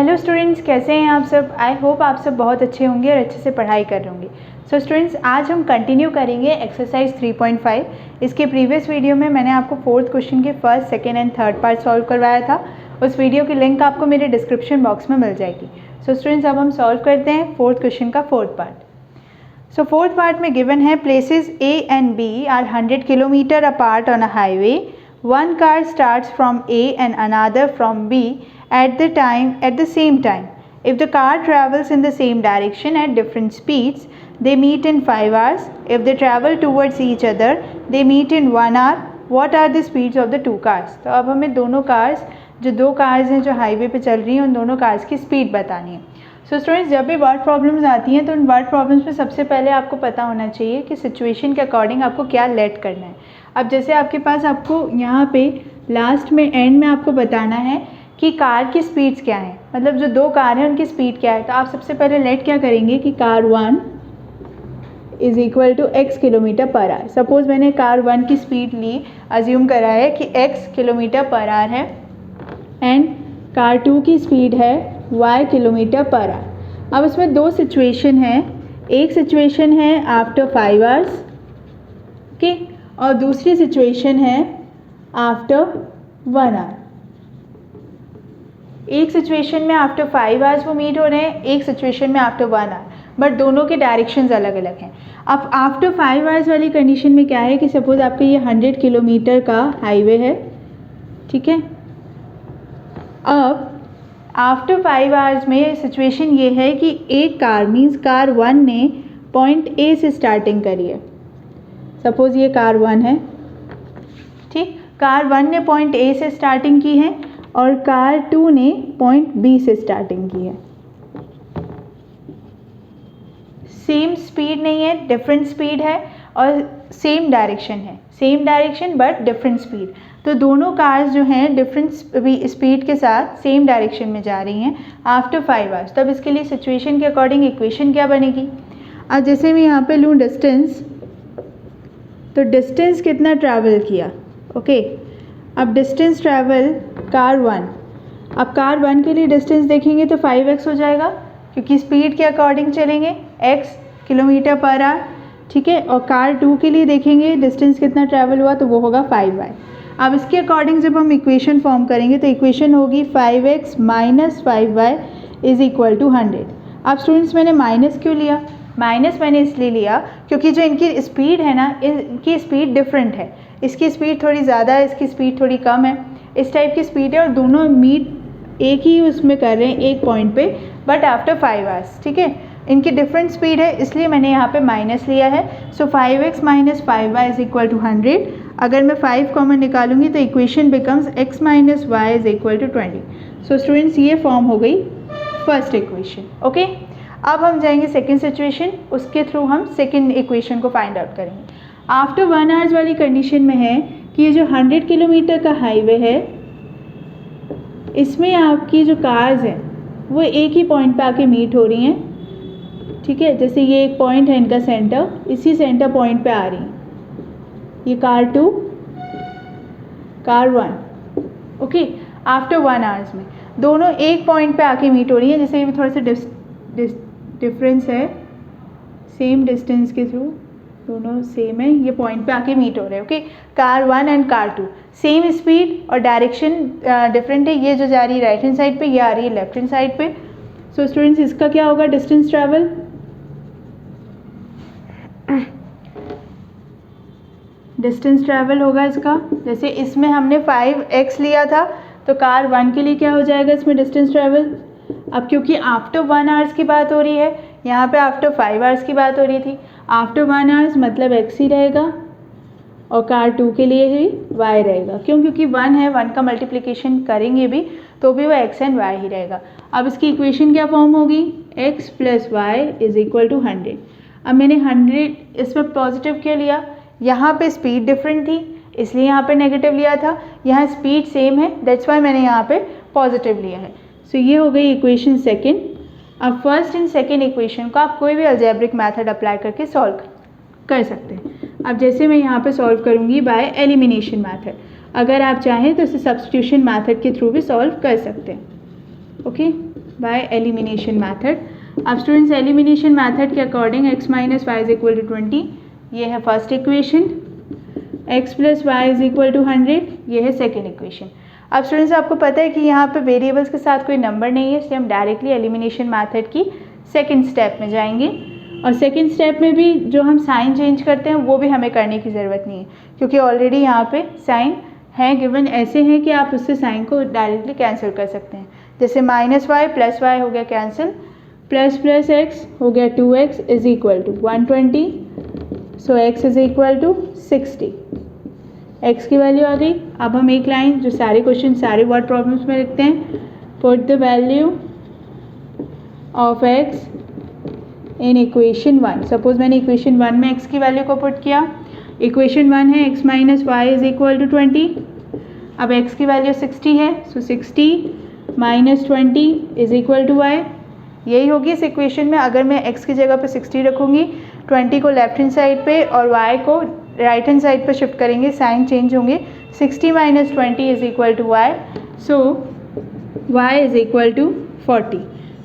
Hello students, कैसे हैं आप सब। आई होप आप सब बहुत अच्छे होंगे और अच्छे से पढ़ाई कर रहे होंगे। सो स्टूडेंट्स, आज हम कंटिन्यू करेंगे एक्सरसाइज 3.5। इसके प्रीवियस वीडियो में मैंने आपको फोर्थ क्वेश्चन के first, second and third part solve करवाया था। उस वीडियो की लिंक आपको मेरे डिस्क्रिप्शन बॉक्स में मिल जाएगी। सो स्टूडेंट्स, अब हम सॉल्व करते हैं फोर्थ क्वेश्चन का fourth part. So fourth part में गिवन है places A and B are 100 kilometre apart on a highway. One car starts from A and another from B at the same time. If the car travels in the same direction at different speeds, they meet in 5 hours. If they travel towards each other, they meet in 1 hour. What are the speeds of the two cars? तो अब हमें दोनों cars, जो दो cars हैं जो highway पे चल रही हैं, उन दोनों कार्स की स्पीड बतानी है। सो स्टूडेंट्स, जब भी वर्ड प्रॉब्लम्स आती हैं तो उन वर्ड प्रॉब्लम्स में सबसे पहले आपको पता होना चाहिए कि सिचुएशन के अकॉर्डिंग आपको क्या लेट करना है। अब जैसे आपके पास, आपको यहाँ पे लास्ट में एंड में आपको बताना है कि कार की स्पीड्स क्या हैं, मतलब जो दो कार हैं उनकी स्पीड क्या है। तो आप सबसे पहले लेट क्या करेंगे कि car 1 is equal to x kilometre per hour. Suppose मैंने कार 1 की स्पीड ली, अज्यूम करा है कि x किलोमीटर पर आवर है एंड कार 2 की स्पीड है y किलोमीटर पर आवर। अब इसमें दो सिचुएशन है, एक सिचुएशन है आफ्टर 5 आवर्स, ओके, और दूसरी सिचुएशन है आफ्टर 1 आवर। एक सिचुएशन में आफ्टर 5 आवर्स वो मीट हो रहे हैं, एक सिचुएशन में आफ्टर 1 आवर, बट दोनों के डायरेक्शंस अलग अलग हैं। अब आफ्टर 5 आवर्स वाली कंडीशन में क्या है कि सपोज़ आपका ये 100 किलोमीटर का हाईवे है, ठीक है। अब आफ्टर 5 आवर्स में सिचुएशन ये है कि एक कार मीन्स कार 1 ने पॉइंट A से स्टार्टिंग करी है। सपोज़ ये कार 1 है, ठीक। कार 1 ने पॉइंट A से स्टार्टिंग की है और कार 2 ने पॉइंट B से स्टार्टिंग की है। सेम स्पीड नहीं है, डिफरेंट स्पीड है, और सेम डायरेक्शन है, same direction but different speed. तो दोनों कार्स जो हैं डिफरेंट स्पीड के साथ सेम डायरेक्शन में जा रही हैं आफ्टर 5 आवर्स। तब इसके लिए सिचुएशन के अकॉर्डिंग इक्वेशन क्या बनेगी। अब जैसे मैं यहाँ पे लूँ डिस्टेंस, तो डिस्टेंस कितना ट्रैवल किया, ओके। अब डिस्टेंस ट्रैवल कार 1, अब कार 1 के लिए डिस्टेंस देखेंगे तो 5x हो जाएगा, क्योंकि स्पीड के अकॉर्डिंग चलेंगे, x किलोमीटर पर आवर, ठीक है। और कार 2 के लिए देखेंगे डिस्टेंस कितना ट्रैवल हुआ, तो वो होगा 5y। अब इसके अकॉर्डिंग जब हम इक्वेशन फॉर्म करेंगे तो इक्वेशन होगी 5x minus 5y is equal to 100। अब स्टूडेंट्स, मैंने माइनस क्यों लिया, माइनस मैंने इसलिए लिया क्योंकि जो इनकी स्पीड है ना, इनकी स्पीड डिफरेंट है। इसकी स्पीड थोड़ी ज़्यादा है, इसकी स्पीड थोड़ी कम है, इस टाइप की स्पीड है, और दोनों मीट एक ही उसमें कर रहे हैं, एक पॉइंट पे, बट आफ्टर 5 आवर्स, ठीक है। इनकी डिफरेंट स्पीड है, इसलिए मैंने यहाँ पे माइनस लिया है। So 5x minus 5y is equal to 100। अगर मैं 5 कॉमन निकालूंगी तो equation becomes x minus Y is equal to 20। So students, ये फॉर्म हो गई फर्स्ट इक्वेशन, ओके। अब हम जाएंगे सेकेंड सिचुएशन, उसके थ्रू हम सेकेंड इक्वेशन को फाइंड आउट करेंगे। आफ्टर 1 आवर्स वाली कंडीशन में है कि ये जो 100 किलोमीटर का हाईवे है, इसमें आपकी जो कार्स हैं वो एक ही पॉइंट पे आके मीट हो रही हैं, ठीक है। जैसे ये एक पॉइंट है इनका सेंटर, इसी सेंटर पॉइंट पे आ रही हैं, ये car 2, car 1, okay. After 1 hours में दोनों एक पॉइंट पे आके मीट हो रही हैं। जैसे ये थोड़ा सा डिफरेंस है, सेम डिस्टेंस के थ्रू दोनों सेम है, ये पॉइंट पे आके मीट हो रहे हैं, okay. Car 1 and car 2 same speed और डायरेक्शन डिफरेंट है, ये जो जा रही है राइट हैंड साइड पे, ये आ रही है लेफ्ट हैंड साइड पे। सो स्टूडेंट्स, इसका क्या होगा डिस्टेंस ट्रैवल, डिस्टेंस ट्रैवल होगा इसका। जैसे इसमें हमने 5x लिया था, तो कार 1 के लिए क्या हो जाएगा इसमें डिस्टेंस ट्रैवल। अब क्योंकि आफ्टर 1 आवर्स की बात हो रही है, यहाँ पे आफ्टर 5 आवर्स की बात हो रही थी, आफ्टर 1 आवर्स मतलब x ही रहेगा, और कार 2 के लिए ही y रहेगा। क्यों, क्योंकि 1 है, 1 का मल्टीप्लिकेशन करेंगे भी तो भी वो x एंड y ही रहेगा। अब इसकी इक्वेशन क्या फॉर्म होगी, x plus Y is equal to 100। अब मैंने 100 इसमें पॉजिटिव क्यों लिया, यहाँ पे स्पीड डिफरेंट थी इसलिए यहाँ पे नेगेटिव लिया था, यहाँ स्पीड सेम है दैट्स वाई मैंने यहाँ पे पॉजिटिव लिया है। सो ये हो गई इक्वेशन सेकेंड। अब फर्स्ट एंड सेकेंड इक्वेशन को आप कोई भी अलजेब्रिक मेथड अप्लाई करके सॉल्व कर सकते हैं। अब जैसे मैं यहाँ पे सॉल्व करूँगी बाय एलिमिनेशन मेथड, अगर आप चाहें तो इसे सब्स्टिट्यूशन मेथड के थ्रू भी सॉल्व कर सकते हैं, ओके। By elimination method. अब स्टूडेंट्स एलिमिनेशन मैथड के according x minus Y is equal to 20, ये है first equation, x plus Y is equal to 100, ये है सेकेंड इक्वेशन। अब स्टूडेंट्स आपको पता है कि यहाँ पे वेरिएबल्स के साथ कोई नंबर नहीं है, इसलिए हम डायरेक्टली एलिमिनेशन मैथड की सेकेंड स्टेप में जाएंगे। और सेकेंड स्टेप में भी जो हम साइन चेंज करते हैं वो भी हमें करने की ज़रूरत नहीं है, क्योंकि ऑलरेडी यहाँ पे साइन है गिवन, ऐसे हैं कि आप उससे साइन को डायरेक्टली कैंसिल कर सकते हैं। जैसे माइनस वाई प्लस वाई हो गया कैंसिल, प्लस प्लस एक्स हो गया 2x is equal to 120, so x is equal to 60, x की वैल्यू आ गई। अब हम एक लाइन जो सारे क्वेश्चन सारे वर्ड प्रॉब्लम्स में लिखते हैं, put the value of x in equation 1। Suppose मैंने इक्वेशन 1 में x की वैल्यू को पुट किया, इक्वेशन 1 है x minus Y is equal to 20, अब x की वैल्यू 60 है, so 60 minus 20 is equal to y। यही होगी इस इक्वेशन में। अगर मैं x की जगह पे 60 रखूँगी, 20 को लेफ्ट हैंड साइड पे और y को राइट हैंड साइड पे शिफ्ट करेंगे, साइन चेंज होंगे, 60 minus 20 is equal to y, so y is equal to 40।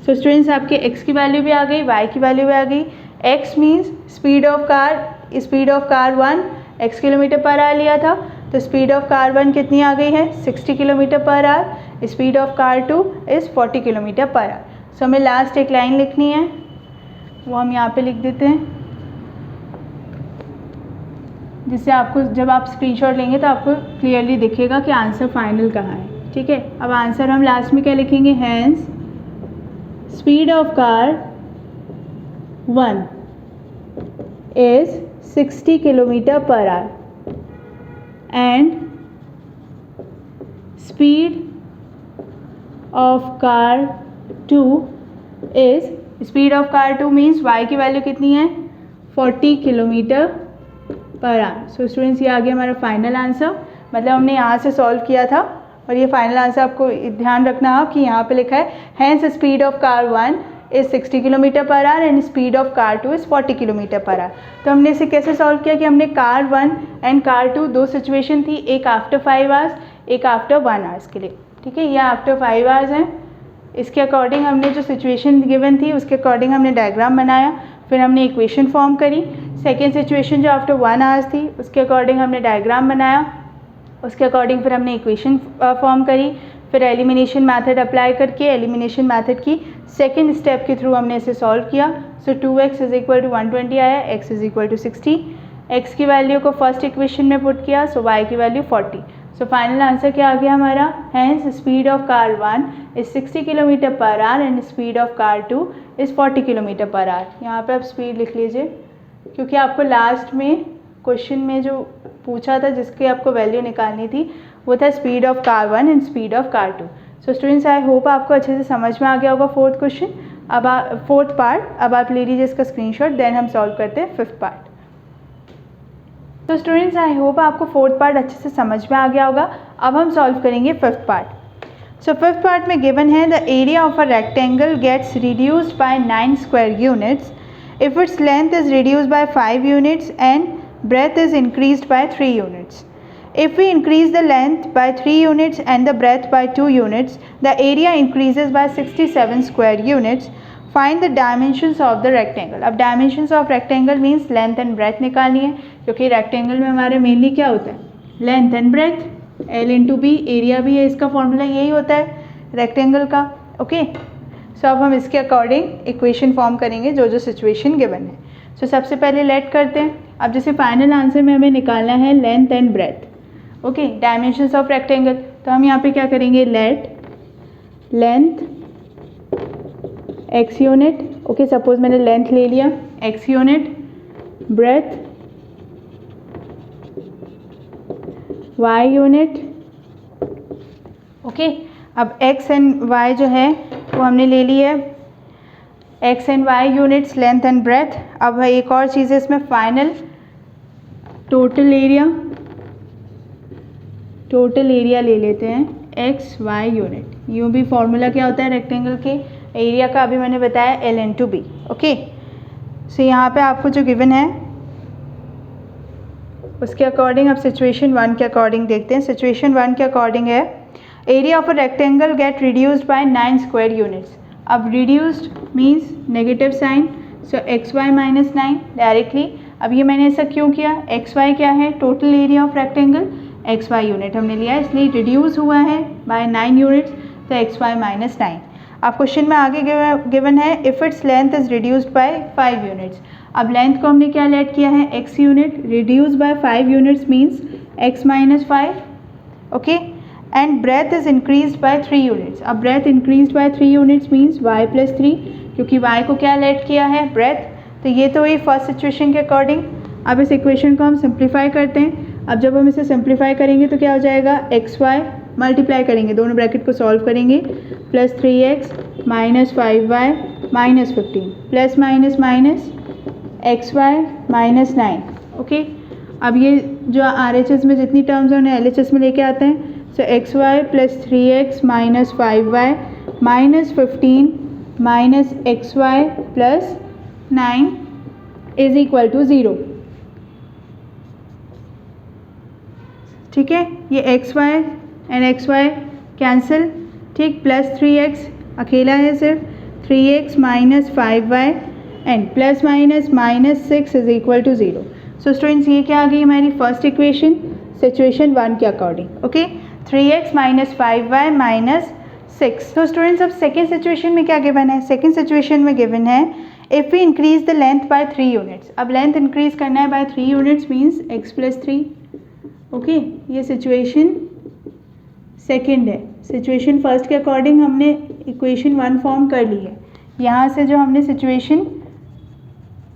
So students आपके x की वैल्यू भी आ गई, y की वैल्यू भी आ गई। x means speed of car 1 x kilometre per our लिया था, तो स्पीड ऑफ कार 1 कितनी आ गई है 60 kilometre per hour, speed of car 2 is 40 kilometre per hour. So हमें लास्ट एक लाइन लिखनी है, वो हम यहाँ पे लिख देते हैं, जिससे आपको जब आप स्क्रीनशॉट लेंगे तो आपको क्लियरली दिखेगा कि आंसर फाइनल कहाँ है। ठीक है, अब आंसर हम लास्ट में क्या लिखेंगे, hence speed of car 1 is 60 kilometre per hour and speed of car 2 is, speed of car 2 means y की वैल्यू कितनी है 40 किलोमीटर पर आवर। सो स्टूडेंट्स ये आ गया हमारा फाइनल आंसर, मतलब हमने यहाँ से सॉल्व किया था और ये फाइनल आंसर आपको ध्यान रखना है कि यहाँ पे लिखा है hence speed of car 1 is 60 kilometre per hour and speed of car 2 is 40 kilometre per hour. तो हमने इसे कैसे सॉल्व किया कि हमने कार 1 एंड कार 2 दो सिचुएशन थी, एक आफ्टर 5 आवर्स, एक आफ्टर 1 आवर्स के लिए। ठीक है, ये आफ्टर 5 आवर्स हैं, इसके अकॉर्डिंग हमने जो सिचुएशन गिवन थी उसके अकॉर्डिंग हमने डायग्राम बनाया, फिर हमने इक्वेशन फॉर्म करी। सेकेंड सिचुएशन जो आफ्टर 1 आवर्स थी उसके अकॉर्डिंग हमने डायग्राम बनाया, उसके अकॉर्डिंग फिर हमने इक्वेशन फॉर्म करी, फिर एलिमिनेशन मेथड अप्लाई करके एलिमिनेशन मेथड की सेकेंड स्टेप के थ्रू हमने इसे सॉल्व किया। सो 2x इज इक्वल टू 120 आया, x is equal to 60, x की वैल्यू को फर्स्ट इक्वेशन में पुट किया, सो y की वैल्यू 40। सो फाइनल आंसर क्या आ गया हमारा, hence speed of car 1 is 60 kilometre per hour and speed of car 2 is 40 kilometre per hour. यहाँ पे आप स्पीड लिख लीजिए, क्योंकि आपको लास्ट में क्वेश्चन में जो पूछा था जिसकी आपको वैल्यू निकालनी थी वो था speed of car 1 and speed of car 2। So students I hope आपको अच्छे से समझ में आ गया होगा फोर्थ क्वेश्चन। अब फोर्थ पार्ट अब आप ले लीजिए इसका स्क्रीनशॉट, देन हम सॉल्व करते हैं फिफ्थ पार्ट। तो स्टूडेंट्स आई होप आपको फोर्थ पार्ट अच्छे से समझ में आ गया होगा। अब हम सॉल्व करेंगे fifth part. So fifth part में गिवन है the area of a rectangle gets reduced by 9 square units if its length is reduced by 5 units and breadth is increased by 3 units. If we increase the length by 3 units and the breadth by 2 units, the area increases by 67 square units. Find the dimensions of the rectangle. अब dimensions of rectangle means length and breadth निकालनी है, क्योंकि rectangle में हमारे mainly क्या होता है length and breadth, L into B, area भी है, इसका फॉर्मूला यही होता है rectangle का। ओके सो अब हम इसके अकॉर्डिंग इक्वेशन फॉर्म करेंगे जो जो सिचुएशन गिवन है। सो सबसे पहले लेट करते हैं। अब जैसे फाइनल आंसर में हमें निकालना है length and breadth, okay dimensions of rectangle, तो हम यहाँ पे क्या करेंगे let length x unit, okay suppose मैंने लेंथ ले लिया x unit, breadth y unit, okay अब x एंड y जो है वो हमने ले ली है x and y units length and breadth. अब एक और चीज़ है इसमें फाइनल टोटल एरिया ले लेते हैं x y यूनिट। यूँ भी फॉर्मूला क्या होता है रेक्टेंगल के एरिया का, अभी मैंने बताया L into B। Okay so यहाँ पे आपको जो गिवन है उसके अकॉर्डिंग अब सिचुएशन 1 के अकॉर्डिंग देखते हैं। सिचुएशन 1 के अकॉर्डिंग है area of a rectangle gate reduced by 9 square units. अब रिड्यूस्ड मीन्स नेगेटिव साइन, सो एक्स वाई माइनस 9 डायरेक्टली। अब ये मैंने ऐसा क्यों किया, एक्स वाई क्या है, total area of rectangle, x y unit हमने लिया इसलिए रिड्यूस हुआ है बाय 9 यूनिट्स, तो एक्स वाई माइनस 9। अब क्वेश्चन में आगे गिवन है if its length is reduced by 5 units. अब लेंथ को हमने क्या लेट किया है, x unit, reduce by 5 units means x minus 5, okay. And breadth is increase by 3 units. अब breadth increase by 3 units means Y plus 3, क्योंकि Y को क्या लेट किया है, ब्रेथ। तो ये तो हुई फर्स्ट सिचुएशन के अकॉर्डिंग। अब इस इक्वेशन को हम सिंप्लीफाई करते हैं। अब जब हम इसे सिंप्लीफाई करेंगे तो क्या हो जाएगा, एक्स वाई मल्टीप्लाई करेंगे, दोनों ब्रैकेट को सॉल्व करेंगे, plus 3x minus 5y minus 15 plus minus minus x y minus 9, okay. अब ये जो RHS में जितनी टर्म्स हैं उन्हें LHS में लेके आते हैं, so X Y plus 3x minus 5y minus 15 minus x Y plus 9 is equal to 0। ठीक है, ये X Y and X Y cancel, ठीक, प्लस 3x अकेला है सिर्फ, 3x minus 5y and plus minus minus 6 is equal to 0। So students ये क्या आ गई हमारी फर्स्ट इक्वेशन सिचुएशन 1 के according, okay. 3x minus 5y minus 6। तो स्टूडेंट्स अब सेकेंड सिचुएशन में क्या गिवन है, सेकेंड सिचुएशन में गिवन है if we increase the length by 3 units. अब लेंथ इंक्रीज करना है by 3 units means x plus 3, okay. ये सिचुएशन सेकेंड है। सिचुएशन फर्स्ट के अकॉर्डिंग हमने इक्वेशन 1 फॉर्म कर ली है। यहाँ से जो हमने सिचुएशन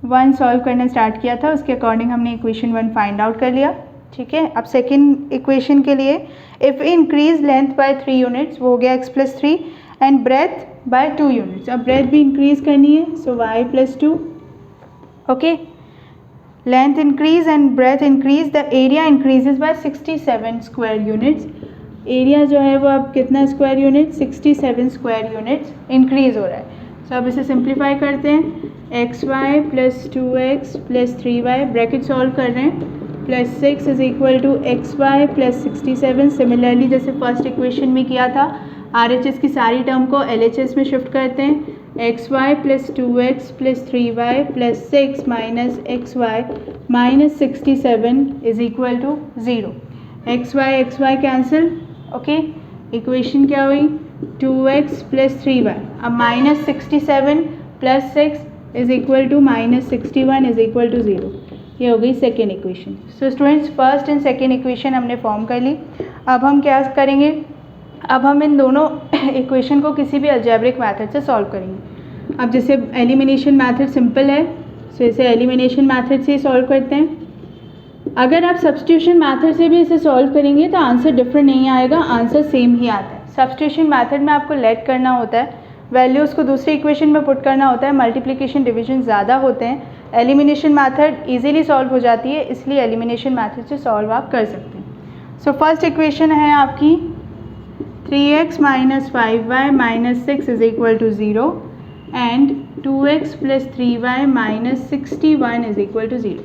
1 सॉल्व करना स्टार्ट किया था उसके अकॉर्डिंग हमने इक्वेशन 1 फाइंड आउट कर लिया, ठीक है। अब सेकेंड इक्वेशन के लिए if increase length by 3 units, वो हो गया x plus 3 and breadth by 2 units. अब ब्रेथ भी इंक्रीज करनी है, so y plus 2, okay. Length increase and breadth increase, the area increases by 67 square units. Area जो है वो अब कितना square unit, 67 square units increase हो रहा है। सो अब इसे सिंप्लीफाई करते हैं, x Y plus 2x plus 3y bracket solve कर रहे हैं, plus 6 is equal to x Y plus 67। Similarly जैसे फर्स्ट इक्वेशन में किया था, RHS की सारी टर्म को LHS में शिफ्ट करते हैं, x Y plus 2x plus 3y plus 6 minus x y minus 67 is equal to 0। X Y cancel, okay. Equation क्या हुई, 2x प्लस 3y। अब minus 67 plus 6 is equal to minus 61 is equal to 0। ये हो गई second equation. So students first and second equation हमने form कर ली। अब हम क्या करेंगे, अब हम इन दोनों इक्वेशन को किसी भी अलजेब्रिक मेथड से सॉल्व करेंगे। अब जैसे एलिमिनेशन मेथड सिंपल है, सो इसे एलिमिनेशन मेथड से ही सॉल्व करते हैं। अगर आप सब्स्टिट्यूशन मेथड से भी इसे सॉल्व करेंगे तो आंसर डिफरेंट नहीं आएगा, आंसर सेम ही आता है। सब्स्टिट्यूशन मेथड में आपको लेट करना होता है, वैल्यूज़ को दूसरी इक्वेशन में पुट करना होता है, मल्टीप्लिकेशन डिवीजन ज़्यादा होते हैं। एलिमिनेशन मेथड इजीली सॉल्व हो जाती है, इसलिए एलिमिनेशन मेथड से सॉल्व आप कर सकते हैं। सो फर्स्ट इक्वेशन है आपकी 3x minus 5y minus 6 is equal to 0 and 2x plus 3y minus 61 is equal to 0।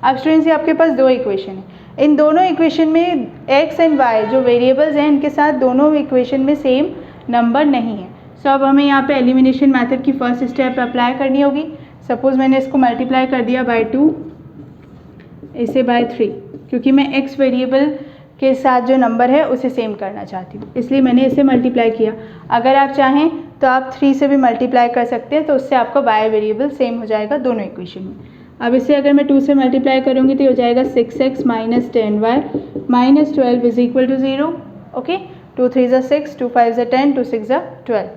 अब स्टूडेंट्स ये आपके पास दो इक्वेशन है, इन दोनों इक्वेशन में x एंड y जो वेरिएबल्स हैं इनके साथ दोनों इक्वेशन में सेम नंबर नहीं है। सो अब हमें यहाँ पे एलिमिनेशन मेथड की फर्स्ट स्टेप अप्लाई करनी होगी। सपोज़ मैंने इसको मल्टीप्लाई कर दिया बाय 2, इसे बाय 3, क्योंकि मैं x वेरिएबल के साथ जो नंबर है उसे सेम करना चाहती हूँ, इसलिए मैंने इसे मल्टीप्लाई किया। अगर आप चाहें तो आप 3 से भी मल्टीप्लाई कर सकते हैं, तो उससे आपका y वेरिएबल सेम हो जाएगा दोनों इक्वेशन में। अब इसे अगर मैं 2 से मल्टीप्लाई करूँगी तो हो जाएगा 6x minus 10y minus 12 is equal to 0, okay. 2 3 ज़ा 6, 2 5 ज़ा 10, 2 6 ज़ा 12।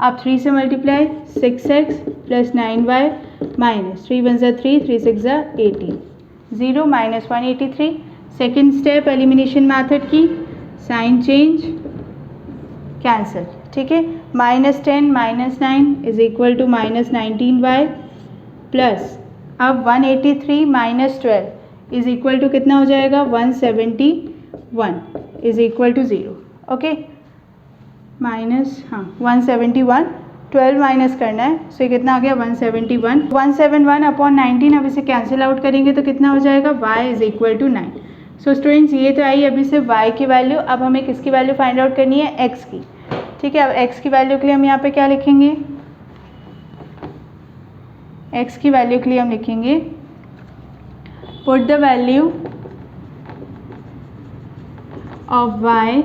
आप 3 से multiply 6x plus 9y minus 3 1 ज़ा 3, 3 6 ज़ा 18, 0 minus 183। Second step elimination method की, साइन चेंज कैंसिल, ठीक है। Minus 10 minus 9 is equal to minus 19y plus अब 183 माइनस 12 इज इक्वल टू कितना हो जाएगा, 171 is equal to 0, okay. Minus 171, 12 minus करना है, सो ये कितना आ गया 171। 171 अपॉन 19, अब इसे कैंसिल आउट करेंगे तो कितना हो जाएगा, y is equal to 9। So students ये तो आई अभी सिर्फ y की वैल्यू, अब हमें किसकी वैल्यू फाइंड आउट करनी है, x की, ठीक है। अब x की वैल्यू के लिए हम यहाँ पे क्या लिखेंगे, x की वैल्यू के लिए हम लिखेंगे put the value of y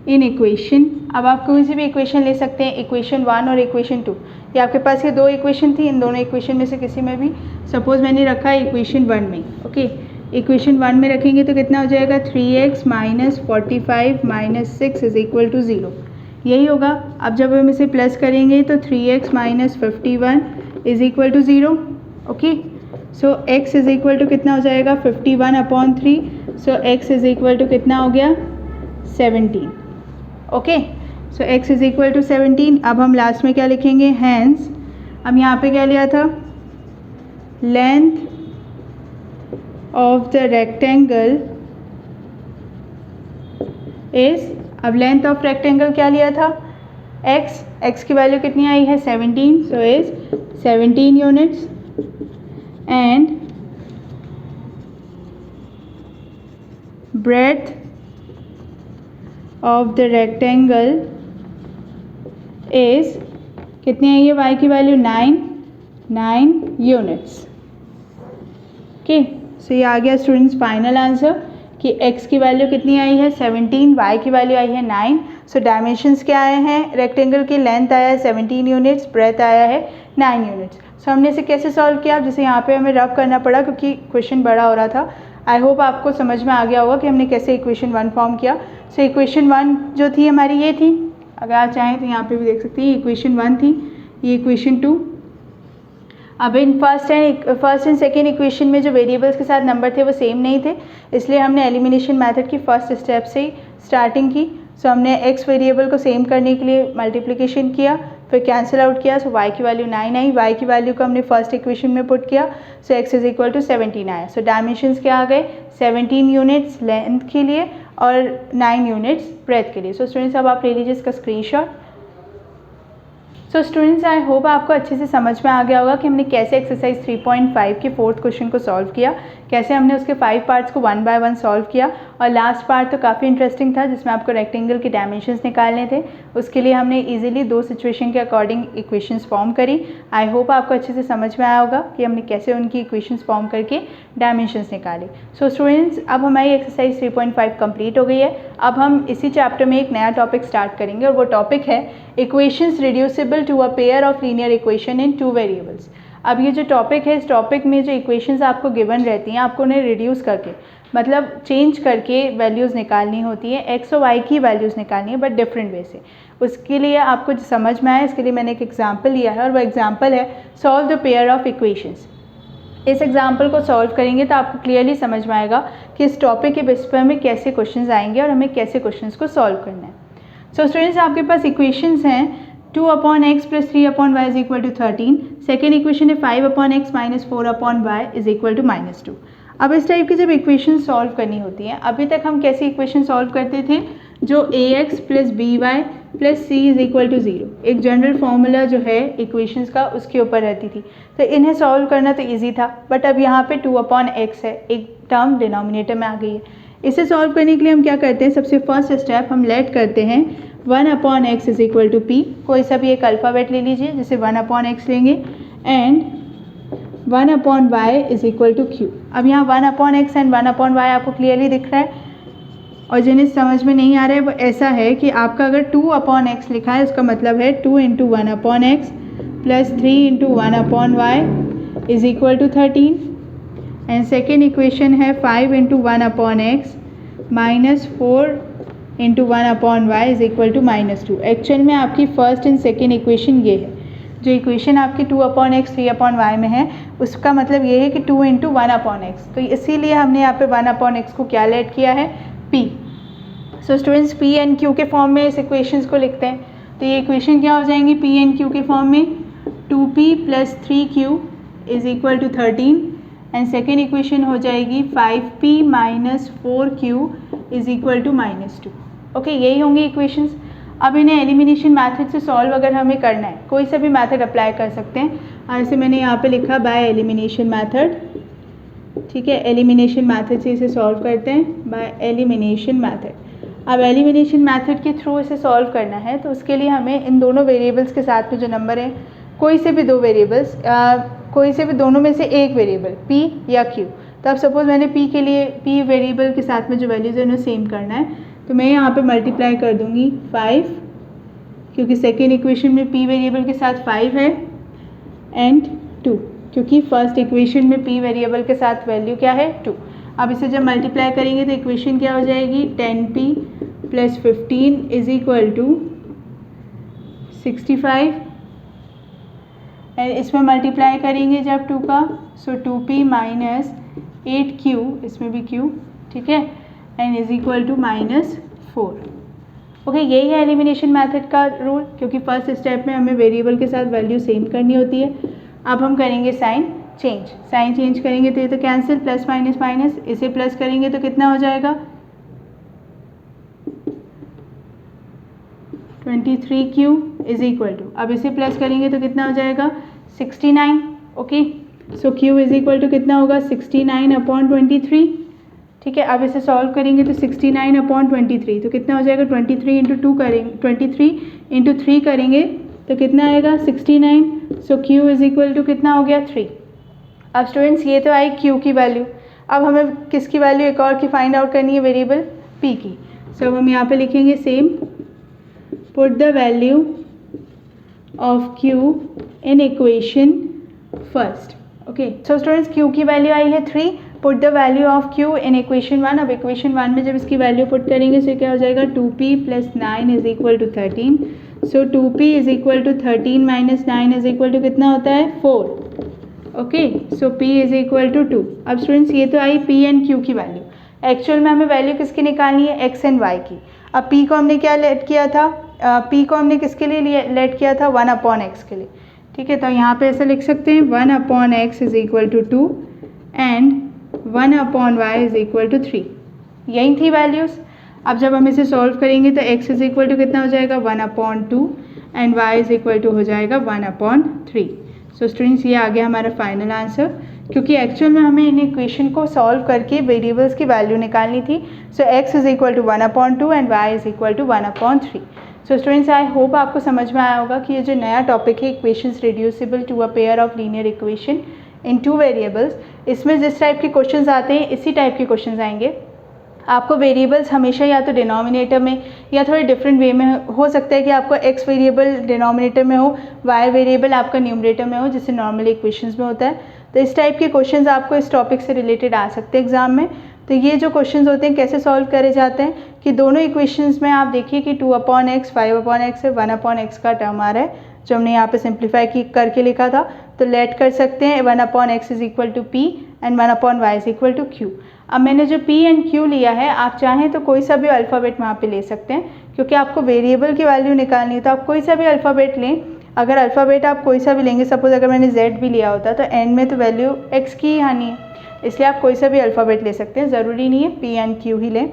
in equation. अब आप कोई सी भी इक्वेशन ले सकते हैं, इक्वेशन 1 और इक्वेशन 2। ये आपके पास ये दो इक्वेशन थी, इन दोनों इक्वेशन में से किसी में भी सपोज़ मैंने रखा है इक्वेशन 1 में। ओके, इक्वेशन 1 में रखेंगे तो कितना हो जाएगा 3x minus 45 minus 6 is equal to 0, यही होगा। अब जब हम इसे प्लस करेंगे तो 3x minus 51 is equal to 0। Okay, so x is equal to कितना हो जाएगा 51/3। So x is equal to कितना हो गया 17। Okay, so x is equal to 17। अब हम लास्ट में क्या लिखेंगे, हैंस अब यहाँ पे क्या लिया था, length of the rectangle is, अब लेंथ ऑफ रेक्टेंगल क्या लिया था x की वैल्यू कितनी आई है 17, so is 17 units and breadth of the rectangle is कितनी आई है y की वैल्यू 9 यूनिट्स। ओके, सो ये आ गया स्टूडेंट्स फाइनल आंसर कि x की वैल्यू कितनी आई है 17, y की वैल्यू आई है 9। सो डायमेंशंस क्या आए हैं रेक्टेंगल की, लेंथ आया है 17 यूनिट्स, ब्रेथ आया है 9 यूनिट्स। सो हमने इसे कैसे सॉल्व किया, जैसे यहाँ पे हमें रब करना पड़ा क्योंकि क्वेश्चन बड़ा हो रहा था। आई होप आपको समझ में आ गया होगा कि हमने कैसे इक्वेशन 1 फॉर्म किया। सो इक्वेशन 1 जो थी हमारी ये थी, अगर आप चाहें तो यहाँ पे भी देख सकते हैं इक्वेशन 1 थी, ये इक्वेशन 2। अब in first and second equation में जो वेरिएबल्स के साथ नंबर थे वो सेम नहीं थे, इसलिए हमने एलिमिनेशन मेथड की फर्स्ट स्टेप से ही स्टार्टिंग की। सो हमने x वेरिएबल को सेम करने के लिए मल्टीप्लिकेशन किया, फिर कैंसिल आउट किया, सो y की वैल्यू 9 आई, y की वैल्यू को हमने फर्स्ट इक्वेशन में पुट किया, सो x इज इक्वल टू 17 आया। सो डायमेंशंस क्या आ गए 17 यूनिट्स लेंथ के लिए और 9 यूनिट्स ब्रेथ के लिए। सो स्टूडेंट्स अब आप ले लीजिए इसका screenshot. So students I hope आपको अच्छे से समझ में आ गया होगा कि हमने कैसे एक्सरसाइज 3.5 के फोर्थ क्वेश्चन को सॉल्व किया, कैसे हमने उसके 5 पार्ट्स को 1 बाय 1 सॉल्व किया। और लास्ट पार्ट तो काफ़ी इंटरेस्टिंग था जिसमें आपको रेक्टेंगल के डायमेंशंस निकालने थे, उसके लिए हमने इजीली 2 सिचुएशन के अकॉर्डिंग इक्वेशंस फॉर्म करी। आई होप आपको अच्छे से समझ में आया होगा कि हमने कैसे उनकी इक्वेशंस फॉर्म करके डायमेंशंस निकाले। सो स्टूडेंट्स अब हमारी एक्सरसाइज 3.5 कंप्लीट हो गई है। अब हम इसी चैप्टर में एक नया टॉपिक स्टार्ट करेंगे और वो टॉपिक है equations reducible to a pair of linear equation in 2 variables. अब ये जो टॉपिक है, इस टॉपिक में जो इक्वेशंस आपको गिवन रहती हैं, आपको उन्हें रिड्यूस करके मतलब चेंज करके वैल्यूज़ निकालनी होती है, x और y की वैल्यूज़ निकालनी है बट डिफरेंट वे से। उसके लिए आपको जो समझ में आए इसके लिए मैंने एक एग्जांपल लिया है और वो एग्जांपल है solve the pair of equations. इस एग्जांपल को सॉल्व करेंगे तो आपको क्लियरली समझ में आएगा कि इस टॉपिक के बेस पर हमें कैसे क्वेश्चंस आएंगे और हमें कैसे क्वेश्चंस को सॉल्व करना है। सो स्टूडेंट्स आपके पास इक्वेशंस हैं 2/x + 3/y is equal to 13। Second equation है 5/x - 4/y is equal to -2। अब इस टाइप की जब इक्वेशन सॉल्व करनी होती हैं, अभी तक हम कैसी इक्वेशन सॉल्व करते थे, जो ax + by + c is equal to 0, एक जनरल फार्मूला जो है इक्वेशंस का उसके ऊपर रहती थी। तो इन्हें सॉल्व करना तो ईजी था, बट अब यहाँ पे 2/x है, एक टर्म डिनोमिनेटर में आ गई है। इसे सॉल्व करने के लिए हम क्या करते हैं, सबसे फर्स्ट स्टेप हम लेट करते हैं 1/x is equal to p। कोई सा भी एक अल्फ़ाबेट ले लीजिए, जैसे 1/x लेंगे and 1/y is equal to q। अब यहाँ 1/x एंड 1/y आपको क्लियरली दिख रहा है, और जिन्हें समझ में नहीं आ रहा है वो ऐसा है कि आपका अगर 2/x लिखा है उसका मतलब है 2 × 1/x + 3 × 1/y is equal to 13। And second equation है 5 × 1/x - 4 × 1/y is equal to -2। Actual में आपकी फर्स्ट एंड सेकेंड इक्वेशन ये है। जो इक्वेशन आपकी 2/x 3/y में है उसका मतलब ये है कि 2 × 1/x, तो इसीलिए हमने यहाँ पे 1/x को क्या लेट किया है p। So students p and q के फॉर्म में इस इक्वेशंस को लिखते हैं, तो ये इक्वेशन क्या हो जाएंगी p एंड q के फॉर्म में 2p + 3q is equal to 13। And second equation हो जाएगी 5p - 4q is equal to -2। Okay, यही होंगी इक्वेशंस। अब इन्हें एलिमिनेशन मेथड से सॉल्व अगर हमें करना है, कोई सा भी मेथड अप्लाई कर सकते हैं। ऐसे मैंने यहाँ पे लिखा बाय एलिमिनेशन मेथड, ठीक है, एलिमिनेशन मेथड से इसे सॉल्व करते हैं बाय एलिमिनेशन मेथड। अब एलिमिनेशन मेथड के थ्रू इसे सॉल्व करना है तो उसके लिए हमें इन दोनों वेरिएबल्स के साथ में जो नंबर है कोई से भी दो वेरिएबल्स, कोई से भी दोनों में से एक वेरिएबल p या q। तो अब सपोज़ मैंने p के लिए p वेरिएबल के साथ में जो वैल्यूज़ है उन्हें सेम करना है, तो मैं यहाँ पे मल्टीप्लाई कर दूँगी 5, क्योंकि सेकेंड इक्वेशन में p वेरिएबल के साथ 5 है, एंड 2, क्योंकि फर्स्ट इक्वेशन में p वेरिएबल के साथ वैल्यू क्या है 2। अब इसे जब मल्टीप्लाई करेंगे तो इक्वेशन क्या हो जाएगी 10p + 15 = 65, एंड इसमें मल्टीप्लाई करेंगे जब 2 का, सो 2p - 8q, इसमें भी q, ठीक है, एंड =-4। ओके, यही है एलिमिनेशन मेथड का रूल, क्योंकि फर्स्ट स्टेप में हमें वेरिएबल के साथ वैल्यू सेम करनी होती है। अब हम करेंगे साइन चेंज करेंगे तो ये तो कैंसिल, प्लस माइनस माइनस, इसे प्लस करेंगे तो कितना हो जाएगा 23q = अब इसे प्लस करेंगे तो कितना हो जाएगा 69। ओके, सो q = कितना होगा 69/23, ठीक है। अब इसे सॉल्व करेंगे तो 69/23 तो कितना हो जाएगा 23 × 2 करेंगे, 23 × 3 करेंगे तो कितना आएगा 69। सो q = कितना हो गया 3। अब स्टूडेंट्स ये तो आई q की वैल्यू, अब हमें किसकी वैल्यू एक और की फाइंड आउट करनी है, वेरिएबल p की। सो अब हम यहाँ पे लिखेंगे same, put the value of q in equation first. Okay, so students q की वैल्यू आई है 3, put the value of q in equation 1। अब इक्वेशन 1 में जब इसकी वैल्यू पुट करेंगे तो क्या हो जाएगा 2p + 9 = 13। सो 2p = 13 - 9 = कितना होता है 4। ओके, सो p = 2। अब स्टूडेंट्स ये तो आई p एंड q की वैल्यू, एक्चुअल में हमें वैल्यू किसकी निकालनी है x एंड y की। अब p को हमने क्या लेट किया था, p को हमने किसके लिए लेट किया था 1/x के लिए, ठीक है। तो यहाँ पे ऐसा लिख सकते हैं 1/x = 2 एंड 1/y = 3, यही थी वैल्यूज़। अब जब हम इसे सॉल्व करेंगे तो x = कितना हो जाएगा 1/2 एंड y = हो जाएगा 1/3। सो स्टूडेंट्स ये आ गया हमारा फाइनल आंसर, क्योंकि एक्चुअल में हमें इन इक्वेशन को सॉल्व करके वेरिएबल्स की वैल्यू निकालनी थी। सो x = 1/2 and y = 1/3। So students I hope आपको समझ में आया होगा कि ये जो नया टॉपिक है equations reducible to a pair of linear equation in 2 variables, इसमें जिस टाइप के क्वेश्चंस आते हैं इसी टाइप के क्वेश्चंस आएंगे। आपको वेरिएबल्स हमेशा या तो डिनोमिनेटर में या थोड़े डिफरेंट वे में हो सकता है कि आपको x वेरिएबल डिनोमिनेटर में हो, y वेरिएबल आपका न्यूमरेटर में हो, जिससे नॉर्मली इक्वेशंस में होता है। तो इस टाइप के क्वेश्चंस आपको इस टॉपिक से रिलेटेड आ सकते हैं एग्जाम में। तो ये जो क्वेश्चंस होते हैं कैसे सॉल्व करे जाते हैं कि दोनों इक्वेशंस में आप देखिए कि 2/x 5/x है, 1/x का टर्म आ रहा है जो हमने यहाँ पे सिंप्लीफाई करके लिखा था। तो लेट कर सकते हैं 1/x = p and 1/y = q। अब मैंने जो p एंड q लिया है, आप चाहें तो कोई सा भी अल्फ़ाबेट वहाँ पे ले सकते हैं, क्योंकि आपको वेरिएबल की वैल्यू निकालनी है तो आप कोई सा भी अल्फ़ाबेट लें। अगर अल्फ़ाबेट आप कोई सा भी लेंगे, सपोज़ अगर मैंने z भी लिया होता तो एंड में तो वैल्यू x की ही आनी है, इसलिए आप कोई सा भी अल्फ़ाबेट ले सकते हैं, ज़रूरी नहीं है p एंड q ही लें।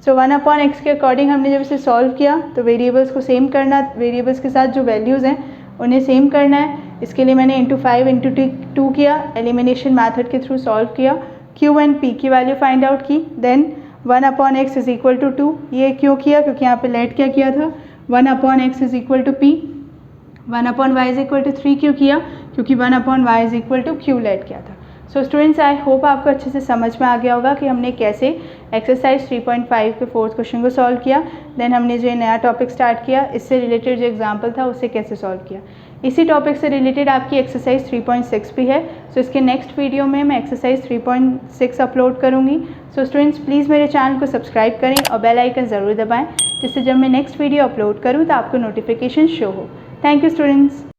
सो 1/x के अकॉर्डिंग हमने जब इसे सॉल्व किया तो वेरिएबल्स को सेम करना, वेरिएबल्स के साथ जो वैल्यूज़ हैं उन्हें सेम करना है। इसके लिए मैंने × 5 × 2 किया, एलिमिनेशन मेथड के थ्रू सॉल्व किया, q एंड p की वैल्यू फाइंड आउट की, देन 1/x = 2। ये क्यों किया, क्योंकि यहाँ पे लेट क्या किया था 1/x = p, 1/y = 3 क्यों किया, क्योंकि 1/y = q लेट किया था। सो स्टूडेंट्स आई होप आपको अच्छे से समझ में आ गया होगा कि हमने कैसे एक्सरसाइज 3.5 के 4th क्वेश्चन को सॉल्व किया, देन हमने जो नया टॉपिक स्टार्ट किया इससे रिलेटेड जो एग्जाम्पल था उसे कैसे सॉल्व किया। इसी टॉपिक से रिलेटेड आपकी एक्सरसाइज 3.6 भी है। सो इसके नेक्स्ट वीडियो में मैं एक्सरसाइज 3.6 अपलोड करूँगी। सो स्टूडेंट्स प्लीज़ मेरे चैनल को सब्सक्राइब करें और बेल आइकन ज़रूर दबाएँ, जिससे जब मैं नेक्स्ट वीडियो अपलोड करूँ तो आपको नोटिफिकेशन शो हो। Thank you students.